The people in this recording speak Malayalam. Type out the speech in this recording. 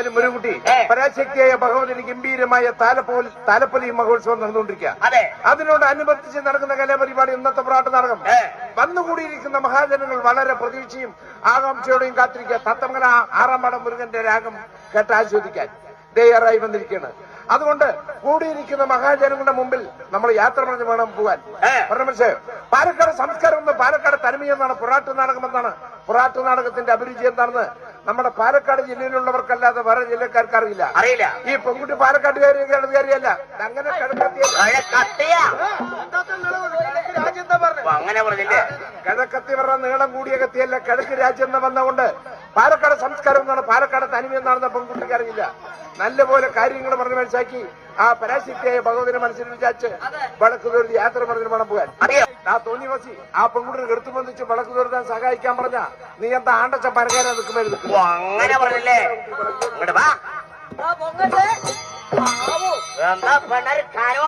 എന്തായാലും മുരുകുട്ടി പരാശക്തിയായ ഭഗവതിന് ഗംഭീരമായ താലപ്പൊലി മഹോത്സവം നടന്നുകൊണ്ടിരിക്കുക. അതിനോടനുബന്ധിച്ച് നടക്കുന്ന കലാപരിപാടി ഇന്നത്തെ പൊറാട്ട് നാടകം. വന്നുകൂടിയിരിക്കുന്ന മഹാജനങ്ങൾ വളരെ പ്രതീക്ഷയും ആകാംക്ഷയോടെയും കാത്തിരിക്കുക തത്തമംഗല 6-ാം പാടം മുരുകന്റെ രാഗം കേട്ട് ആസ്വദിക്കാൻ തയ്യാറായി വന്നിരിക്കുകയാണ്. അതുകൊണ്ട് കൂടിയിരിക്കുന്ന മഹാജനങ്ങളുടെ മുമ്പിൽ നമ്മൾ യാത്ര പറഞ്ഞ് വേണം പോകാൻ. പക്ഷേ പാലക്കാട് സംസ്കാരം എന്ന് പാലക്കാട് തനിമയെന്നാണ് പൊറാട്ട് നാടകം എന്നാണ്. പൊറാട്ട് നാടകത്തിന്റെ അഭിരുചി എന്താണെന്ന് നമ്മുടെ പാലക്കാട് ജില്ലയിലുള്ളവർക്കല്ലാതെ വേറെ ജില്ലക്കാർക്ക് അറിയില്ല. ഈ പെൺകുട്ടി പാലക്കാട്ടുകാരിയല്ല. അങ്ങനെ കിഴക്കത്തി പറഞ്ഞ നീളം കൂടിയ കത്തിയല്ല, കിഴക്ക് രാജ്യം എന്ന് വന്നുകൊണ്ട് പാലക്കാട് സംസ്കാരം എന്നാണ്, പാലക്കാട് തനിമയെന്നാണെന്ന് പെൺകുട്ടിക്ക് അറിയില്ല. നല്ലപോലെ കാര്യങ്ങൾ പറഞ്ഞ് മനസ്സിലാക്കി ആ പരാശക്തിയായ ഭഗവതിനെ മനസ്സിൽ വിചാരിച്ച് വടക്ക് ദൂരത്ത് യാത്ര പറഞ്ഞ് വേണം പോകാൻ. ആ തോന്നിവസി ആ പെൺകുട്ടിയെ എടുത്തു ബന്ധിച്ച് വടക്ക് ദൂരത്താൻ സഹായിക്കാൻ പറഞ്ഞ നീ എന്താ ആണ്ടച്ച പരക്കാരെ നിൽക്കുമ്പോൾ